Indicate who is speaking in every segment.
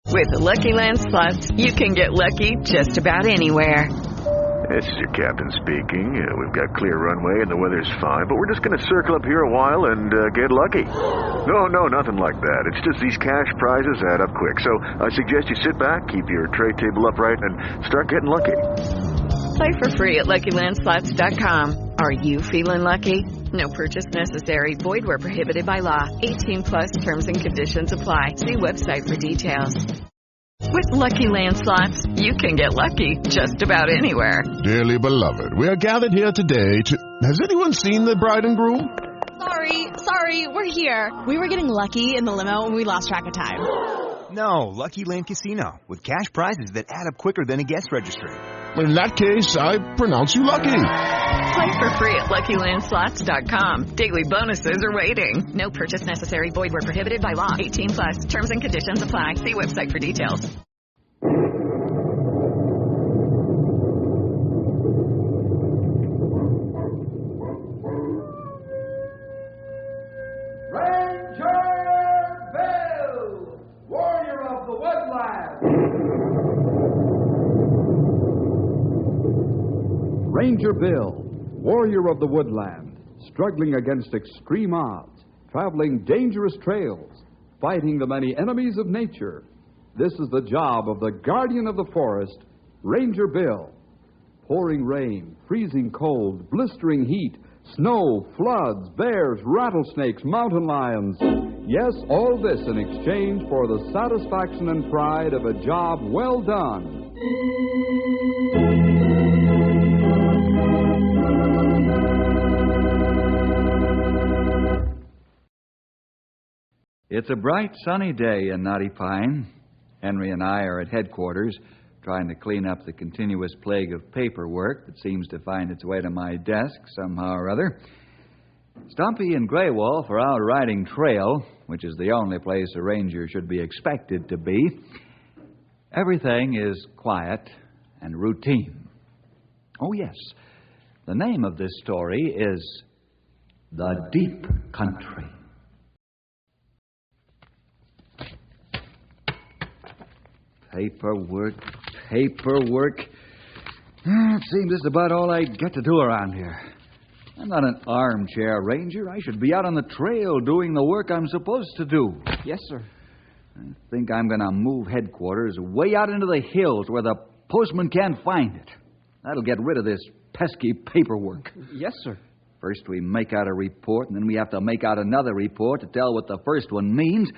Speaker 1: With the Lucky Land Slots, you can get lucky just about anywhere.
Speaker 2: This is your captain speaking. We've got clear runway and the weather's fine, but we're just going to circle up here a while and get lucky. No, nothing like that. It's just these cash prizes add up quick. So I suggest you sit back, keep your tray table upright, and start getting lucky.
Speaker 1: Play for free at LuckyLandSlots.com. Are you feeling lucky? No purchase necessary. Void where prohibited by law. 18 plus terms and conditions apply. See website for details. With Lucky Land Slots, you can get lucky just about anywhere.
Speaker 3: Dearly beloved, we are gathered here today to... Has anyone seen the bride and groom?
Speaker 4: Sorry, we're here. We were getting lucky in the limo and we lost track of time.
Speaker 5: No, Lucky Land Casino, with cash prizes that add up quicker than a guest registry.
Speaker 3: In that case, I pronounce you lucky.
Speaker 1: Play for free at LuckyLandSlots.com. Daily bonuses are waiting. No purchase necessary. Void where prohibited by law. 18 plus. Terms and conditions apply. See website for details.
Speaker 6: Ranger Bill, warrior of the woodland. Ranger Bill, warrior of the woodland, struggling against extreme odds, traveling dangerous trails, fighting the many enemies of nature. This is the job of the guardian of the forest, Ranger Bill. Pouring rain, freezing cold, blistering heat, snow, floods, bears, rattlesnakes, mountain lions. Yes, all this in exchange for the satisfaction and pride of a job well done.
Speaker 7: It's a bright, sunny day in Knotty Pine. Henry and I are at headquarters trying to clean up the continuous plague of paperwork that seems to find its way to my desk somehow or other. Stumpy and Grey Wolf are out riding trail, which is the only place a ranger should be expected to be. Everything is quiet and routine. Oh, yes. The name of this story is The Deep Country. Paperwork. It seems this is about all I get to do around here. I'm not an armchair ranger. I should be out on the trail doing the work I'm supposed to do.
Speaker 8: Yes, sir.
Speaker 7: I think I'm going to move headquarters way out into the hills where the postman can't find it. That'll get rid of this pesky paperwork.
Speaker 8: Yes, sir.
Speaker 7: First we make out a report, and then we have to make out another report to tell what the first one means.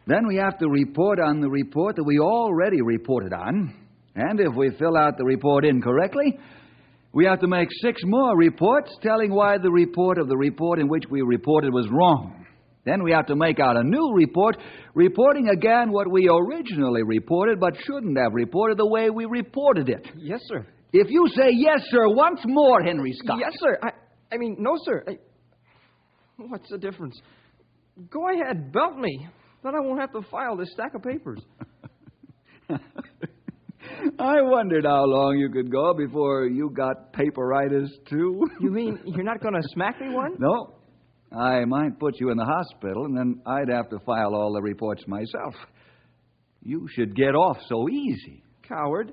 Speaker 7: Then we have to report on the report that we already reported on. And if we fill out the report incorrectly, we have to make 6 more reports telling why the report of the report in which we reported was wrong. Then we have to make out a new report, reporting again what we originally reported but shouldn't have reported the way we reported it.
Speaker 8: Yes, sir.
Speaker 7: If you say yes, sir, once more, Henry Scott.
Speaker 8: Yes, sir. I mean, no, sir. What's the difference? Go ahead, belt me. Then I won't have to file this stack of papers.
Speaker 7: I wondered how long you could go before you got paperitis, too.
Speaker 8: You mean you're not going to smack me one?
Speaker 7: No. I might put you in the hospital, and then I'd have to file all the reports myself. You should get off so easy.
Speaker 8: Coward.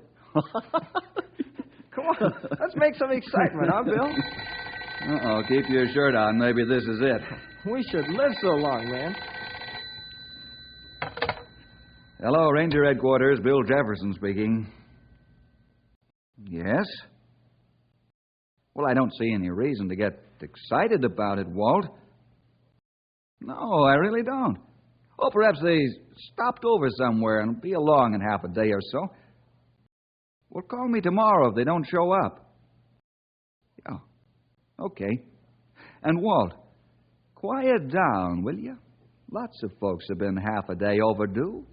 Speaker 8: Come on, let's make some excitement, huh, Bill?
Speaker 7: Uh-oh, keep your shirt on. Maybe this is it.
Speaker 8: We should live so long, man.
Speaker 7: Hello, Ranger Headquarters. Bill Jefferson speaking. Yes? Well, I don't see any reason to get excited about it, Walt. No, I really don't. Oh, perhaps they stopped over somewhere and will be along in half a day or so. Well, call me tomorrow if they don't show up. Yeah. Okay. And, Walt, quiet down, will you? Lots of folks have been half a day overdue.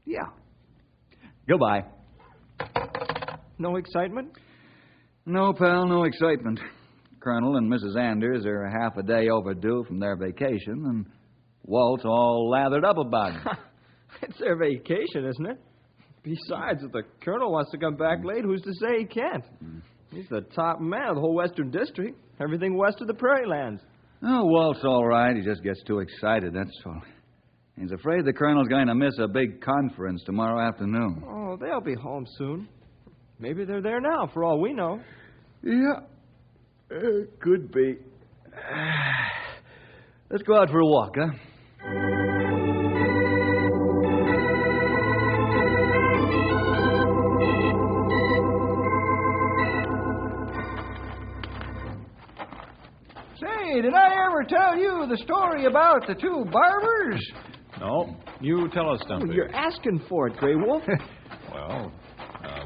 Speaker 7: Yeah. Goodbye.
Speaker 8: No excitement?
Speaker 7: No, pal, no excitement. Colonel and Mrs. Anders are half a day overdue from their vacation, and Walt's all lathered up about it.
Speaker 8: It's their vacation, isn't it? Besides, if the colonel wants to come back late, who's to say he can't? He's the top man of the whole Western District. Everything west of the Prairie Lands.
Speaker 7: Oh, Walt's all right. He just gets too excited, that's all. He's afraid the Colonel's going to miss a big conference tomorrow afternoon.
Speaker 8: Oh, they'll be home soon. Maybe they're there now, for all we know.
Speaker 7: Yeah, could be. Let's go out for a walk, huh?
Speaker 9: Say, did I ever tell you the story about the two barbers?
Speaker 10: No, you tell us, Stumpy.
Speaker 8: Oh, you're asking for it, Grey Wolf.
Speaker 10: Well,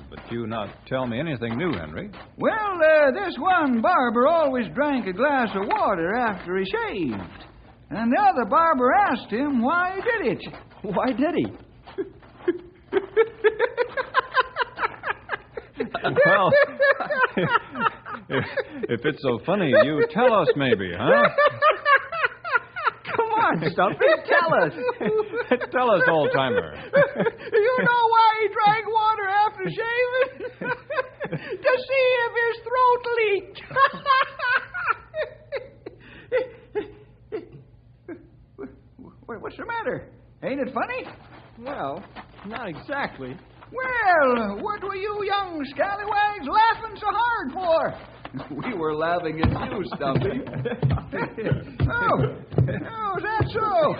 Speaker 10: but you not tell me anything new, Henry.
Speaker 9: Well, this one barber always drank a glass of water after he shaved. And the other barber asked him why he did it.
Speaker 8: Why did he?
Speaker 10: Well, if it's so funny, you tell us maybe, huh?
Speaker 8: Come on, Stumpy, tell us.
Speaker 10: Tell us, old-timer.
Speaker 9: You know why he drank water after shaving? To see if his throat leaked. What's the matter? Ain't it funny?
Speaker 8: Well, not exactly.
Speaker 9: Well, what were you young scallywags laughing so hard for?
Speaker 7: We were laughing at you, Stumpy.
Speaker 9: Oh, is that so?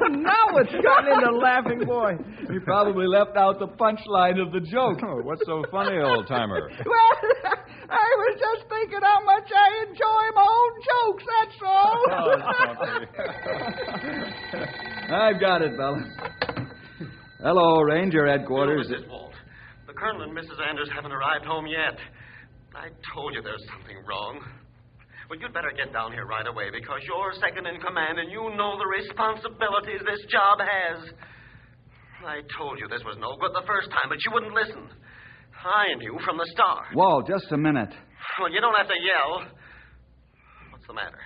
Speaker 8: Now it's gotten into laughing boy.
Speaker 7: He probably left out the punchline of the joke.
Speaker 10: Oh, what's so funny, old-timer?
Speaker 9: Well, I was just thinking how much I enjoy my own jokes, that's all.
Speaker 7: I've got it, fella. Hello, Ranger Headquarters.
Speaker 11: Hello, Mrs. Walt. The Colonel and Mrs. Anders haven't arrived home yet. I told you there's something wrong. Well, you'd better get down here right away because you're second in command and you know the responsibilities this job has. I told you this was no good the first time, but you wouldn't listen. I knew from the start.
Speaker 7: Walt, just a minute.
Speaker 11: Well, you don't have to yell. What's the matter?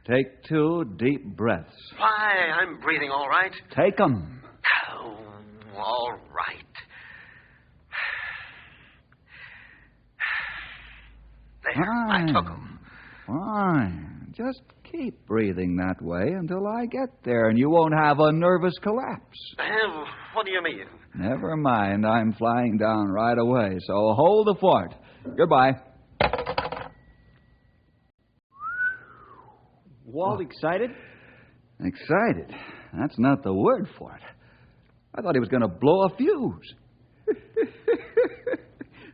Speaker 7: Take 2 deep breaths.
Speaker 11: Why, I'm breathing all right.
Speaker 7: Take 'em.
Speaker 11: Oh, all right. There, I took 'em.
Speaker 7: Fine. Just keep breathing that way until I get there, and you won't have a nervous collapse.
Speaker 11: What do you mean?
Speaker 7: Never mind. I'm flying down right away, so hold the fort. Goodbye.
Speaker 8: Walt excited?
Speaker 7: Excited? That's not the word for it. I thought he was going to blow a fuse.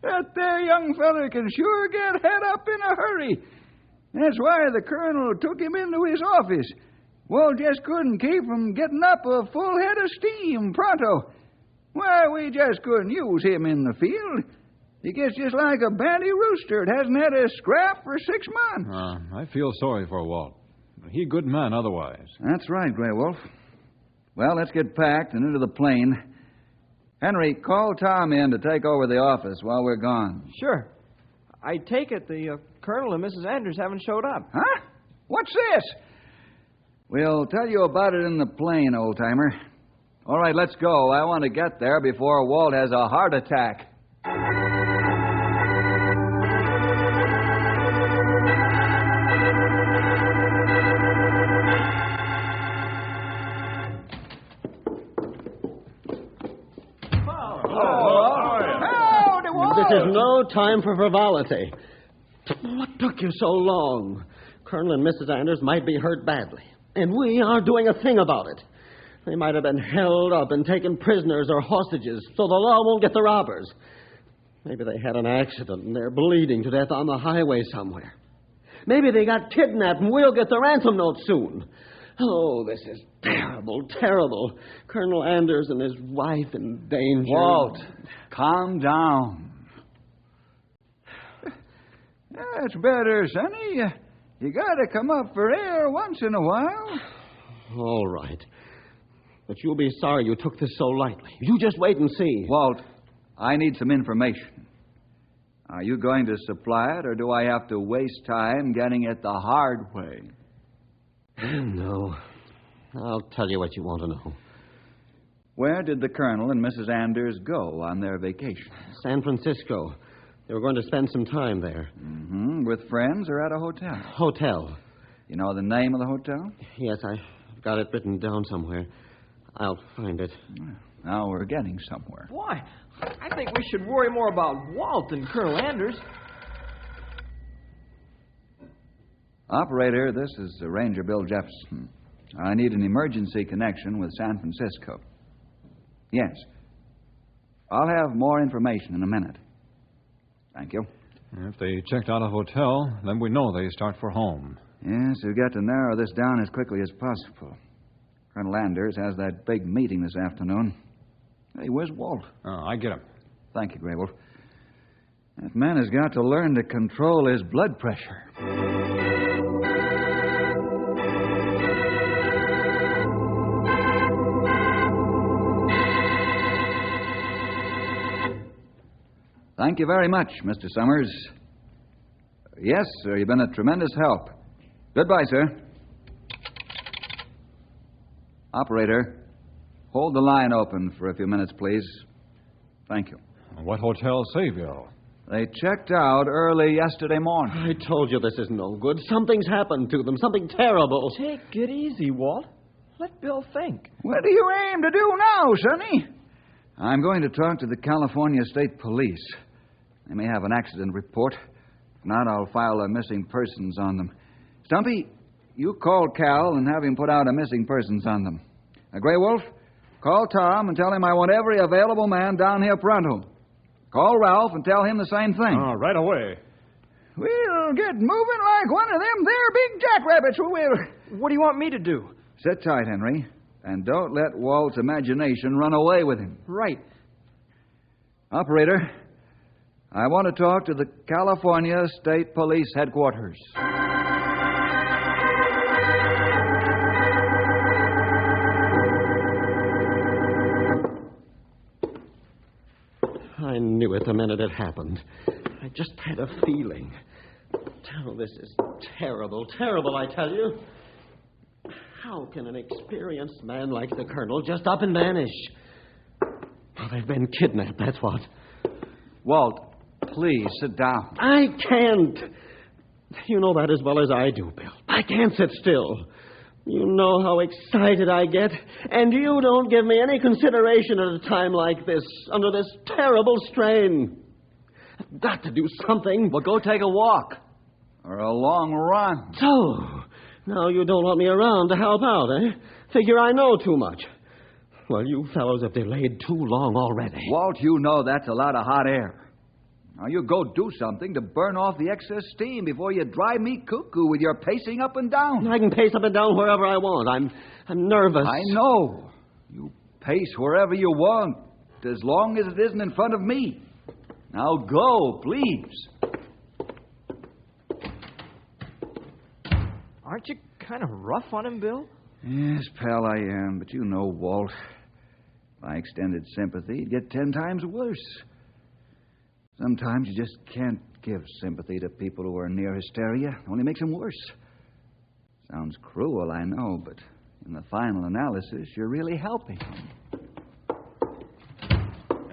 Speaker 9: That there young feller can sure get head up in a hurry. That's why the Colonel took him into his office. Walt just couldn't keep from getting up a full head of steam pronto. Why, we just couldn't use him in the field. He gets just like a banty rooster. It hasn't had a scrap for 6 months.
Speaker 10: I feel sorry for Walt. He a good man otherwise.
Speaker 7: That's right, Grey Wolf. Well, let's get packed and into the plane. Henry, call Tom in to take over the office while we're gone.
Speaker 8: Sure. I take it the Colonel and Mrs. Anders haven't showed up.
Speaker 9: Huh? What's this?
Speaker 7: We'll tell you about it in the plane, old-timer. All right, let's go. I want to get there before Walt has a heart attack.
Speaker 12: This is no time for frivolity. What took you so long? Colonel and Mrs. Anders might be hurt badly, and we aren't doing a thing about it. They might have been held up and taken prisoners or hostages, so the law won't get the robbers. Maybe they had an accident and they're bleeding to death on the highway somewhere. Maybe they got kidnapped and we'll get the ransom note soon. Oh, this is terrible, terrible. Colonel Anders and his wife in danger.
Speaker 7: Walt, calm down.
Speaker 9: That's better, Sonny. You gotta come up for air once in a while.
Speaker 12: All right. But you'll be sorry you took this so lightly. You just wait and see.
Speaker 7: Walt, I need some information. Are you going to supply it, or do I have to waste time getting it the hard way?
Speaker 12: No. I'll tell you what you want to know.
Speaker 7: Where did the Colonel and Mrs. Anders go on their vacation?
Speaker 12: San Francisco. They were going to spend some time there.
Speaker 7: Mm-hmm. With friends or at a hotel?
Speaker 12: Hotel.
Speaker 7: You know the name of the hotel?
Speaker 12: Yes, I've got it written down somewhere. I'll find it.
Speaker 7: Now we're getting somewhere.
Speaker 8: Why? I think we should worry more about Walt than Colonel Anders.
Speaker 7: Operator, this is Ranger Bill Jefferson. I need an emergency connection with San Francisco. Yes. I'll have more information in a minute. Thank you.
Speaker 10: If they checked out a hotel, then we know they start for home.
Speaker 7: Yes, we've got to narrow this down as quickly as possible. Colonel Anders has that big meeting this afternoon. Hey, where's Walt?
Speaker 10: Oh, I get him.
Speaker 7: Thank you, Grey Wolf. That man has got to learn to control his blood pressure. Thank you very much, Mr. Summers. Yes, sir, you've been a tremendous help. Goodbye, sir. Operator, hold the line open for a few minutes, please. Thank you.
Speaker 10: What hotel, Sayville?
Speaker 7: They checked out early yesterday morning.
Speaker 12: I told you this is no good. Something's happened to them. Something terrible.
Speaker 8: Take it easy, Walt. Let Bill think.
Speaker 9: What do you aim to do now, Sonny?
Speaker 7: I'm going to talk to the California State Police. They may have an accident report. If not, I'll file a missing persons on them. Stumpy, you call Cal and have him put out a missing persons on them. Grey Wolf, call Tom and tell him I want every available man down here pronto. Call Ralph and tell him the same thing.
Speaker 10: Right away.
Speaker 9: We'll get moving like one of them there big jackrabbits, we will.
Speaker 8: What do you want me to do?
Speaker 7: Sit tight, Henry, and don't let Walt's imagination run away with him.
Speaker 8: Right.
Speaker 7: Operator, I want to talk to the California State Police Headquarters.
Speaker 12: I knew it the minute it happened. I just had a feeling. Oh, this is terrible, terrible, I tell you. How can an experienced man like the Colonel just up and vanish? Oh, they've been kidnapped, that's what.
Speaker 7: Walt, please sit down.
Speaker 12: I can't. You know that as well as I do, Bill. I can't sit still. You know how excited I get, and you don't give me any consideration at a time like this, under this terrible strain. I've got to do something.
Speaker 7: Well, go take a walk. Or a long run.
Speaker 12: So, now you don't want me around to help out, eh? Figure I know too much. Well, you fellows have delayed too long already.
Speaker 7: Walt, you know that's a lot of hot air. Now, you go do something to burn off the excess steam before you drive me cuckoo with your pacing up and down.
Speaker 12: I can pace up and down wherever I want. I'm nervous.
Speaker 7: I know. You pace wherever you want, as long as it isn't in front of me. Now go, please.
Speaker 8: Aren't you kind of rough on him, Bill?
Speaker 7: Yes, pal, I am. But you know, Walt, if I extended sympathy, it'd get 10 times worse. Sometimes you just can't give sympathy to people who are near hysteria. It only makes them worse. Sounds cruel, I know, but in the final analysis, you're really helping them.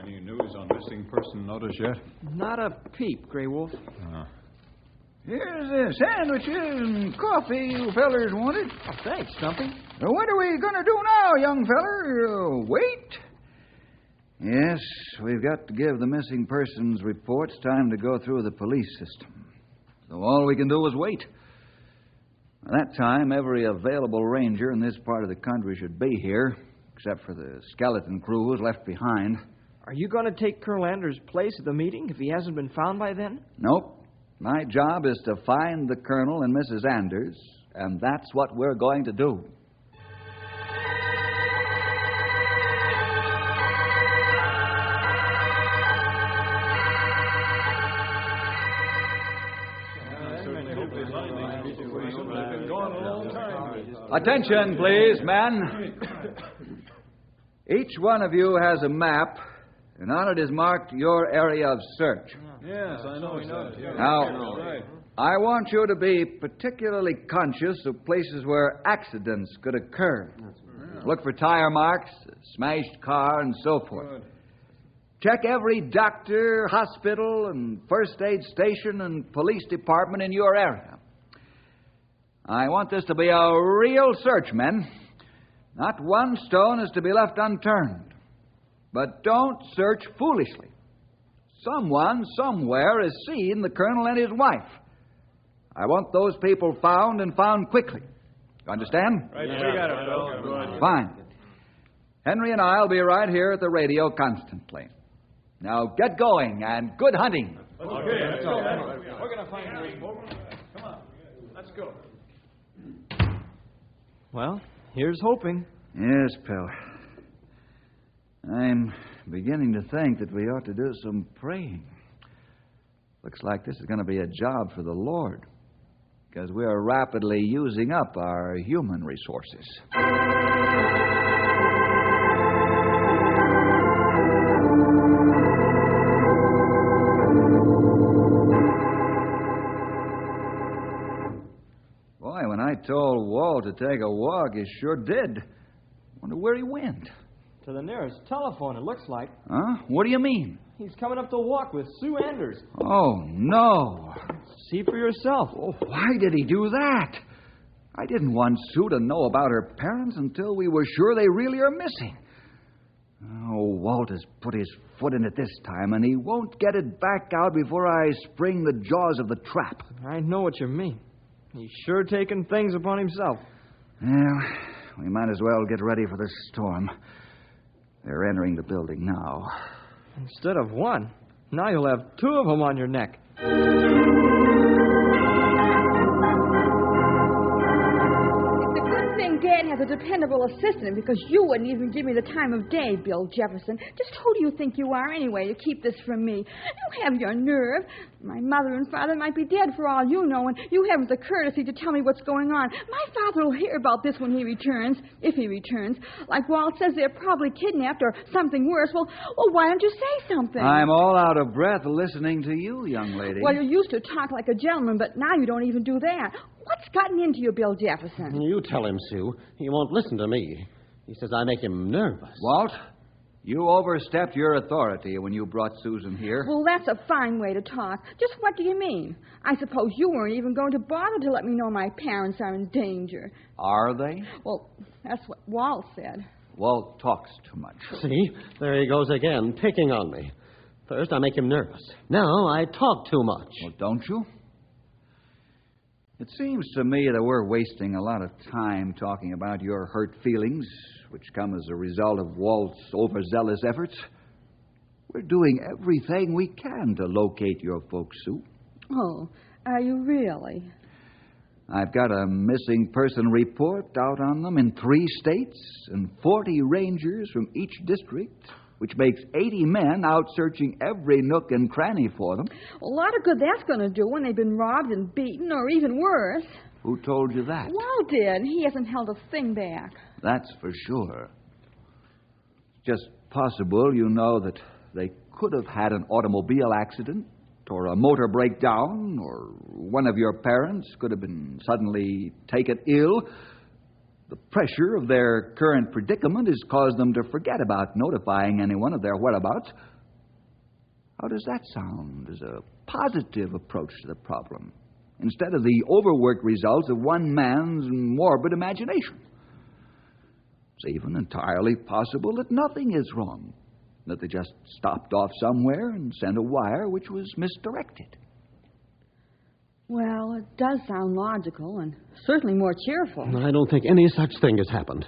Speaker 10: Any news on missing person notice yet?
Speaker 8: Not a peep, Grey Wolf.
Speaker 9: Here's the sandwiches and coffee you fellers wanted.
Speaker 8: Oh, thanks, Stumpy.
Speaker 9: What are we going to do now, young feller? Wait?
Speaker 7: Yes, we've got to give the missing persons reports time to go through the police system. So all we can do is wait. By that time, every available ranger in this part of the country should be here, except for the skeleton crew who's left behind.
Speaker 8: Are you going to take Colonel Anders' place at the meeting if he hasn't been found by then?
Speaker 7: Nope. My job is to find the Colonel and Mrs. Anders, and that's what we're going to do. Attention, please, men. Each one of you has a map, and on it is marked your area of search.
Speaker 10: Yes, I know.
Speaker 7: Now, I want you to be particularly conscious of places where accidents could occur. Look for tire marks, smashed car, and so forth. Check every doctor, hospital, and first aid station and police department in your area. I want this to be a real search, men. Not one stone is to be left unturned. But don't search foolishly. Someone, somewhere, has seen the colonel and his wife. I want those people found and found quickly. You understand?
Speaker 8: Right, we got it, Bill.
Speaker 7: Fine. Henry and I'll be right here at the radio constantly. Now get going and good hunting.
Speaker 8: Okay, let's go. We're going to find him. Come on, let's go. Well, here's hoping.
Speaker 7: Yes, Bill. I'm beginning to think that we ought to do some praying. Looks like this is going to be a job for the Lord, because we are rapidly using up our human resources. Boy, when I told Walt to take a walk, he sure did. Wonder where he went.
Speaker 8: To the nearest telephone, it looks like.
Speaker 7: Huh? What do you mean?
Speaker 8: He's coming up to walk with Sue Anders.
Speaker 7: Oh, no.
Speaker 8: See for yourself.
Speaker 7: Oh, why did he do that? I didn't want Sue to know about her parents until we were sure they really are missing. Oh, Walt has put his foot in it this time, and he won't get it back out before I spring the jaws of the trap.
Speaker 8: I know what you mean. He's sure taking things upon himself.
Speaker 7: Well, we might as well get ready for the storm. They're entering the building now.
Speaker 8: Instead of one, now you'll have two of them on your neck.
Speaker 13: Dad has a dependable assistant because you wouldn't even give me the time of day, Bill Jefferson. Just who do you think you are anyway to keep this from me? You have your nerve. My mother and father might be dead for all you know, and you haven't the courtesy to tell me what's going on. My father will hear about this when he returns, if he returns. Like Walt says, they're probably kidnapped or something worse. Well, why don't you say something?
Speaker 7: I'm all out of breath listening to you, young lady.
Speaker 13: Well, you used to talk like a gentleman, but now you don't even do that. What's gotten into you, Bill Jefferson?
Speaker 12: You tell him, Sue. He won't listen to me. He says I make him nervous.
Speaker 7: Walt, you overstepped your authority when you brought Susan here.
Speaker 13: Well, that's a fine way to talk. Just what do you mean? I suppose you weren't even going to bother to let me know my parents are in danger.
Speaker 7: Are they?
Speaker 13: Well, that's what Walt said.
Speaker 7: Walt talks too much.
Speaker 12: See? There he goes again, picking on me. First, I make him nervous. Now, I talk too much.
Speaker 7: Well, don't you? It seems to me that we're wasting a lot of time talking about your hurt feelings, which come as a result of Walt's overzealous efforts. We're doing everything we can to locate your folks, Sue.
Speaker 13: Oh, are you really?
Speaker 7: I've got a missing person report out on them in 3 states and 40 rangers from each district, which makes 80 men out searching every nook and cranny for them.
Speaker 13: A lot of good that's going to do when they've been robbed and beaten, or even worse.
Speaker 7: Who told you that?
Speaker 13: Walt did. He hasn't held a thing back.
Speaker 7: That's for sure. It's just possible, you know, that they could have had an automobile accident, or a motor breakdown, or one of your parents could have been suddenly taken ill. The pressure of their current predicament has caused them to forget about notifying anyone of their whereabouts. How does that sound as a positive approach to the problem, instead of the overworked results of one man's morbid imagination? It's even entirely possible that nothing is wrong, that they just stopped off somewhere and sent a wire which was misdirected.
Speaker 13: Well, it does sound logical and certainly more cheerful.
Speaker 12: I don't think any such thing has happened.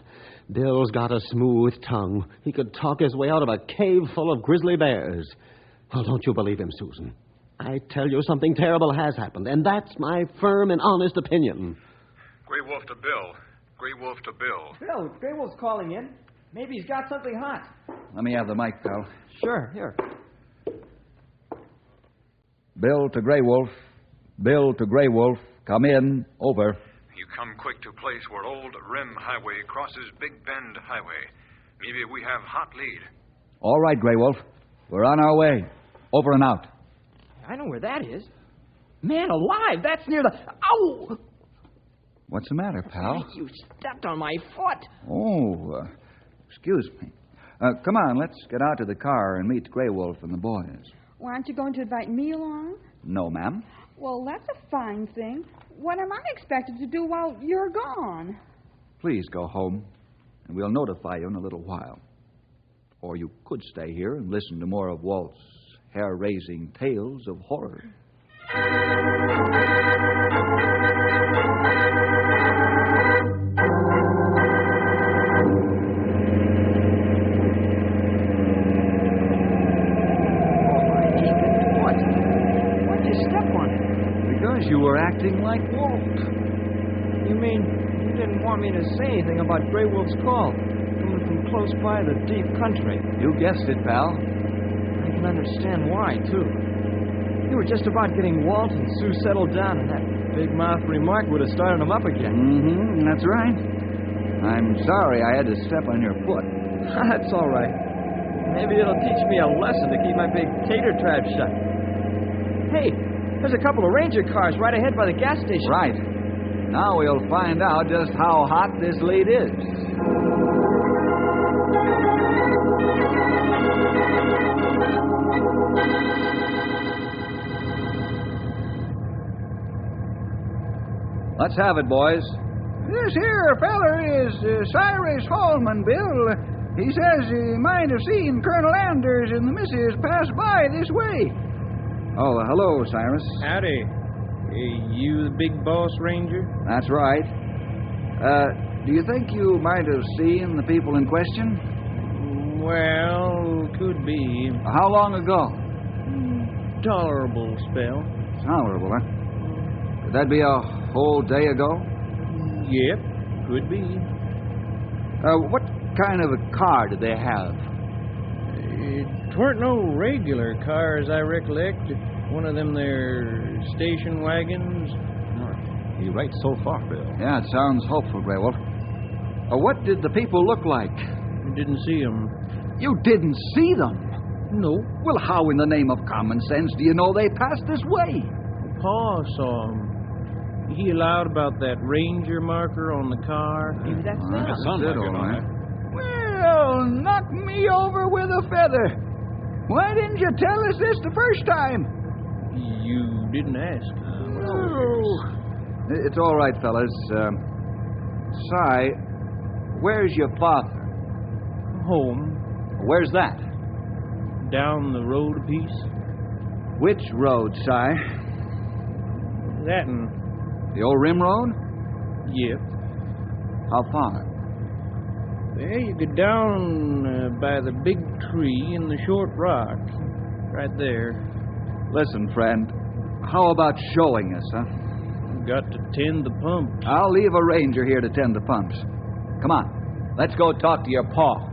Speaker 12: Bill's got a smooth tongue. He could talk his way out of a cave full of grizzly bears. Well, don't you believe him, Susan? I tell you, something terrible has happened, and that's my firm and honest opinion.
Speaker 14: Grey Wolf to Bill. Grey Wolf to Bill.
Speaker 8: Bill, Grey Wolf's calling in. Maybe he's got something hot.
Speaker 7: Let me have the mic, pal.
Speaker 8: Sure, here.
Speaker 7: Bill to Grey Wolf. Bill to Grey Wolf. Come in. Over.
Speaker 14: You come quick to place where Old Rim Highway crosses Big Bend Highway. Maybe we have hot lead.
Speaker 7: All right, Grey Wolf. We're on our way. Over and out.
Speaker 8: I know where that is. Man alive, that's near the... Ow!
Speaker 7: What's the matter, pal?
Speaker 8: You stepped on my foot.
Speaker 7: Oh, excuse me. Come on, let's get out to the car and meet Grey Wolf and the boys.
Speaker 13: Well, aren't you going to invite me along?
Speaker 7: No, ma'am.
Speaker 13: Well, that's a fine thing. What am I expected to do while you're gone?
Speaker 7: Please go home, and we'll notify you in a little while. Or you could stay here and listen to more of Walt's hair-raising tales of horror. You were acting like Walt.
Speaker 8: You mean you didn't want me to say anything about Grey Wolf's call, coming from close by the deep country?
Speaker 7: You guessed it, pal.
Speaker 8: I can understand why, too. You were just about getting Walt and Sue settled down, and that big mouth remark would have started them up again.
Speaker 7: Mm-hmm, that's right. I'm sorry I had to step on your foot.
Speaker 8: That's all right. Maybe it'll teach me a lesson to keep my big tater trap shut. Hey! There's a couple of Ranger cars right ahead by the gas station.
Speaker 7: Right. Now we'll find out just how hot this lead is. Let's have it, boys.
Speaker 9: This here feller is Cyrus Holman, Bill. He says he might have seen Colonel Anders and the missus pass by this way.
Speaker 7: Oh, hello, Cyrus.
Speaker 15: Howdy. You the big boss, Ranger?
Speaker 7: That's right. Do you think you might have seen the people in question?
Speaker 15: Well, could be.
Speaker 7: How long ago?
Speaker 15: Tolerable spell.
Speaker 7: Tolerable, huh? Could that be a whole day ago?
Speaker 15: Yep, could be.
Speaker 7: What kind of a car did they have?
Speaker 15: It weren't no regular car, as I recollect. One of them there station wagons.
Speaker 10: You're right so far, Bill.
Speaker 7: Yeah, it sounds hopeful, Grey Wolf. What did the people look like?
Speaker 15: I didn't see them.
Speaker 7: You didn't see them?
Speaker 15: No.
Speaker 7: Well, how in the name of common sense do you know they passed this way?
Speaker 15: Pa saw them. He allowed about that Ranger marker on the car.
Speaker 13: Maybe that's
Speaker 10: it. Sounds like it, all right.
Speaker 9: Well, knock me over with a feather. Why didn't you tell us this the first time?
Speaker 15: You didn't ask.
Speaker 7: It's all right, fellas. Si, where's your father?
Speaker 15: Home.
Speaker 7: Where's that?
Speaker 15: Down the road a piece.
Speaker 7: Which road, Si?
Speaker 15: That one.
Speaker 7: The old rim road?
Speaker 15: Yep.
Speaker 7: How far?
Speaker 15: There, you get down by the big tree in the short rock. Right there.
Speaker 7: Listen, friend. How about showing us, huh?
Speaker 15: Got to tend the pumps.
Speaker 7: I'll leave a ranger here to tend the pumps. Come on. Let's go talk to your pa.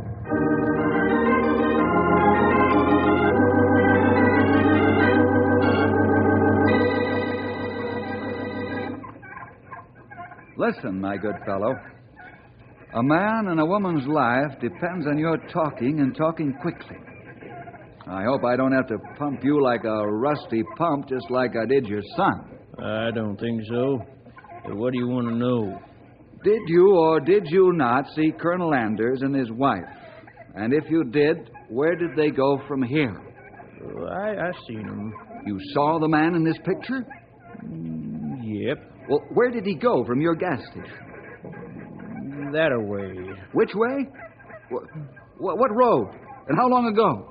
Speaker 7: Listen, my good fellow. A man and a woman's life depends on your talking and talking quickly. I hope I don't have to pump you like a rusty pump just like I did your son.
Speaker 15: I don't think so. But what do you want to know?
Speaker 7: Did you or did you not see Colonel Anders and his wife? And if you did, where did they go from here?
Speaker 15: I seen him.
Speaker 7: You saw the man in this picture?
Speaker 15: Yep.
Speaker 7: Well, where did he go from your gas station?
Speaker 15: That-a-way.
Speaker 7: Which way? What road? And how long ago?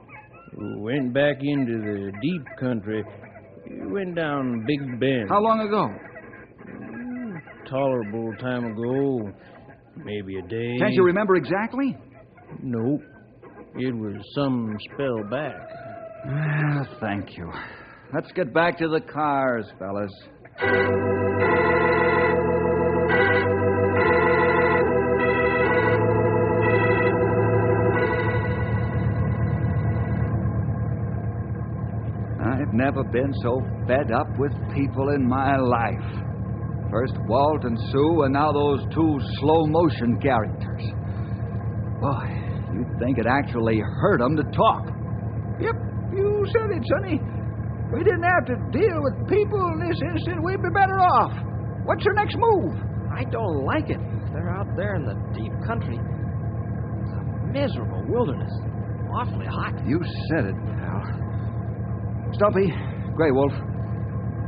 Speaker 15: Went back into the deep country. Went down Big Bend.
Speaker 7: How long ago?
Speaker 15: Tolerable time ago. Maybe a day.
Speaker 7: Can't you remember exactly?
Speaker 15: Nope. It was some spell back.
Speaker 7: Well, thank you. Let's get back to the cars, fellas. I've never been so fed up with people in my life. First Walt and Sue, and now those two slow-motion characters. Boy, you'd think it actually hurt them to talk.
Speaker 9: Yep, you said it, Sonny. We didn't have to deal with people in this instant. We'd be better off. What's your next move?
Speaker 8: I don't like it. They're out there in the deep country. It's a miserable wilderness. Awfully hot.
Speaker 7: You said it, pal. Stumpy, Grey Wolf,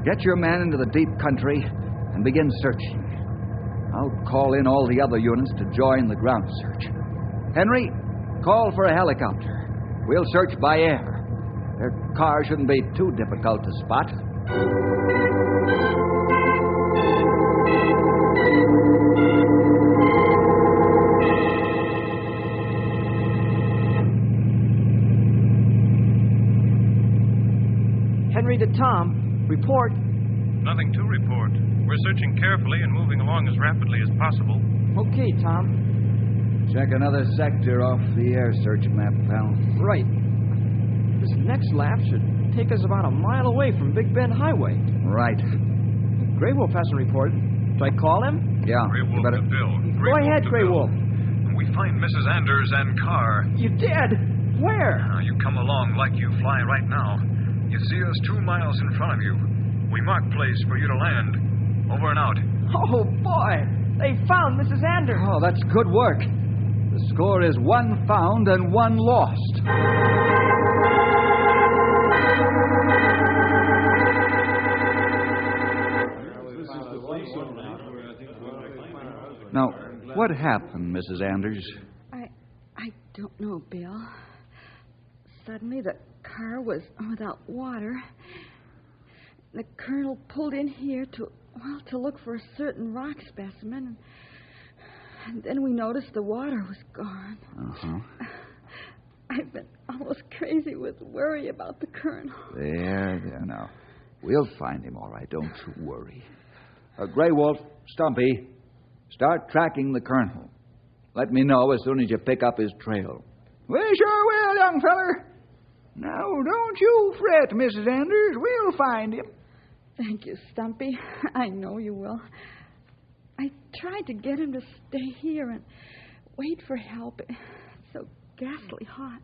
Speaker 7: get your men into the deep country and begin searching. I'll call in all the other units to join the ground search. Henry, call for a helicopter. We'll search by air. Their car shouldn't be too difficult to spot.
Speaker 8: Henry to Tom. Report.
Speaker 14: Nothing to report. We're searching carefully and moving along as rapidly as possible.
Speaker 8: Okay, Tom.
Speaker 7: Check another sector off the air search map, pal.
Speaker 8: Right. This next lap should take us about a mile away from Big Bend Highway.
Speaker 7: Right.
Speaker 8: Grey Wolf hasn't reported. Do I call him?
Speaker 7: Yeah.
Speaker 14: Grey Wolf to Bill.
Speaker 8: Go ahead, Grey Wolf.
Speaker 14: We find Mrs. Anders and car.
Speaker 8: You did? Where?
Speaker 14: Now, you come along like you fly right now. You see us 2 miles in front of you. We mark place for you to land. Over and out.
Speaker 8: Oh, boy. They found Mrs. Anders.
Speaker 7: Oh, that's good work. The score is 1 found and 1 lost. Now, what happened, Mrs. Anders?
Speaker 13: I don't know, Bill. Suddenly the car was without water. The colonel pulled in here to look for a certain rock specimen. And then we noticed the water was gone.
Speaker 7: Uh-huh.
Speaker 13: I've been almost crazy with worry about the colonel.
Speaker 7: There, now. We'll find him, all right. Don't you worry. Grey Wolf, Stumpy, start tracking the colonel. Let me know as soon as you pick up his trail.
Speaker 9: We sure will, young feller. Now, don't you fret, Mrs. Anders. We'll find him.
Speaker 13: Thank you, Stumpy. I know you will. I tried to get him to stay here and wait for help. It's so ghastly hot.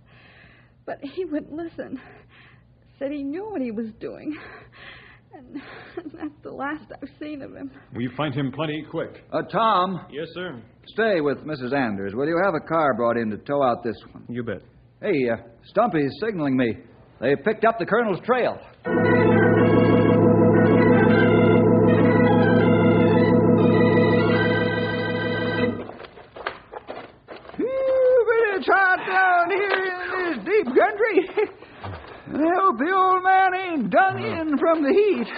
Speaker 13: But he wouldn't listen. Said he knew what he was doing. And that's the last I've seen of him.
Speaker 10: We find him plenty quick.
Speaker 7: Tom.
Speaker 10: Yes, sir.
Speaker 7: Stay with Mrs. Anders. Will you have a car brought in to tow out this one?
Speaker 10: You bet.
Speaker 7: Hey, Stumpy's signaling me. They picked up the colonel's trail.
Speaker 9: But it's hot down here in this deep country. I hope the old man ain't done in from the heat.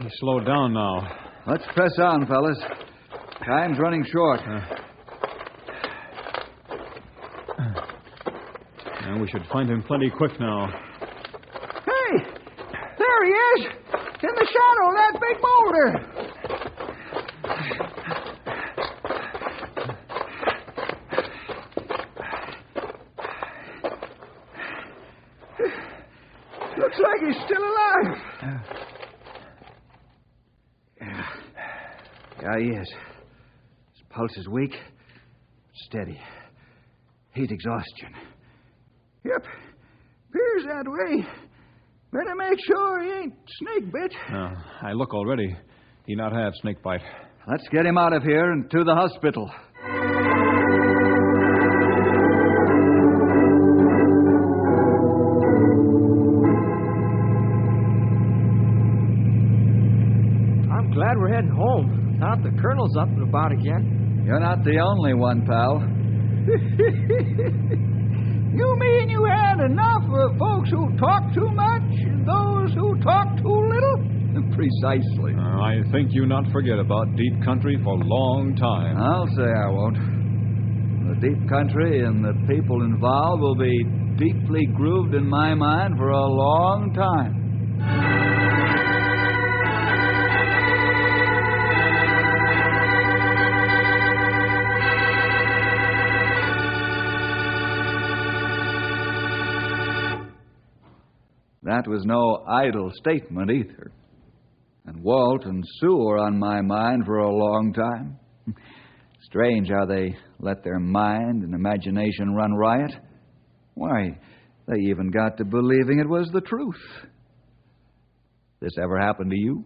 Speaker 10: He slowed down now.
Speaker 7: Let's press on, fellas. Time's running short.
Speaker 10: And we should find him plenty quick now.
Speaker 9: Hey! There he is! In the shadow of that big boulder! Looks like he's still alive.
Speaker 7: Yeah, he is. His pulse is weak, steady. Heat exhaustion.
Speaker 9: Yep. Appears that way. Better make sure he ain't snake bit.
Speaker 10: I look already. He not have snake bite.
Speaker 7: Let's get him out of here and to the hospital.
Speaker 8: I'm glad we're heading home. Not the colonel's up and about again.
Speaker 7: You're not the only one, pal.
Speaker 9: You mean you had enough of folks who talk too much and those who talk too little?
Speaker 7: Precisely.
Speaker 10: I think you not forget about deep country for a long time.
Speaker 7: I'll say I won't. The deep country and the people involved will be deeply grooved in my mind for a long time. That was no idle statement either. And Walt and Sue are on my mind for a long time. Strange how they let their mind and imagination run riot. Why, they even got to believing it was the truth. This ever happened to you?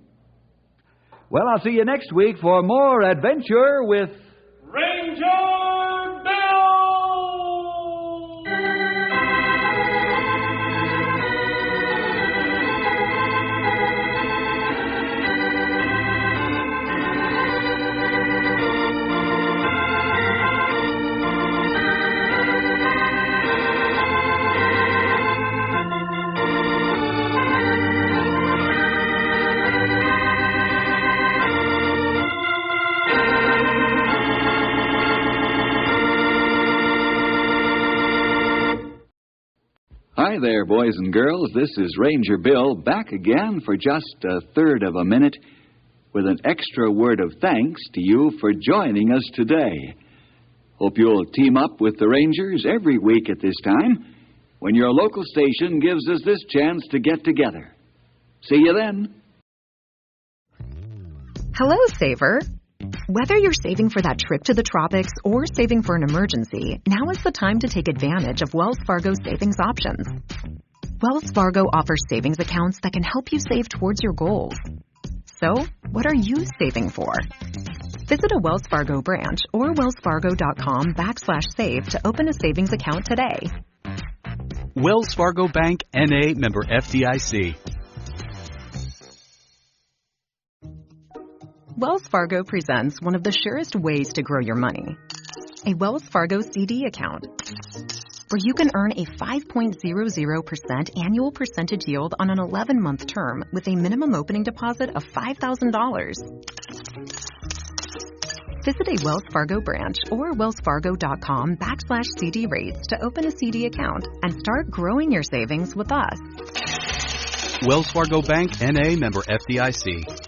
Speaker 7: Well, I'll see you next week for more adventure with
Speaker 16: Ranger Bill!
Speaker 7: Hi there, boys and girls. This is Ranger Bill back again for just a third of a minute with an extra word of thanks to you for joining us today. Hope you'll team up with the Rangers every week at this time when your local station gives us this chance to get together. See you then.
Speaker 16: Hello, Saver. Whether you're saving for that trip to the tropics or saving for an emergency, now is the time to take advantage of Wells Fargo savings options. Wells Fargo offers savings accounts that can help you save towards your goals. So, what are you saving for? Visit a Wells Fargo branch or wellsfargo.com/save to open a savings account today.
Speaker 17: Wells Fargo Bank, N.A., member FDIC.
Speaker 16: Wells Fargo presents one of the surest ways to grow your money, a Wells Fargo CD account, where you can earn a 5.00% annual percentage yield on an 11-month term with a minimum opening deposit of $5,000. Visit a Wells Fargo branch or wellsfargo.com/CD rates to open a CD account and start growing your savings with us.
Speaker 17: Wells Fargo Bank, N.A., member FDIC.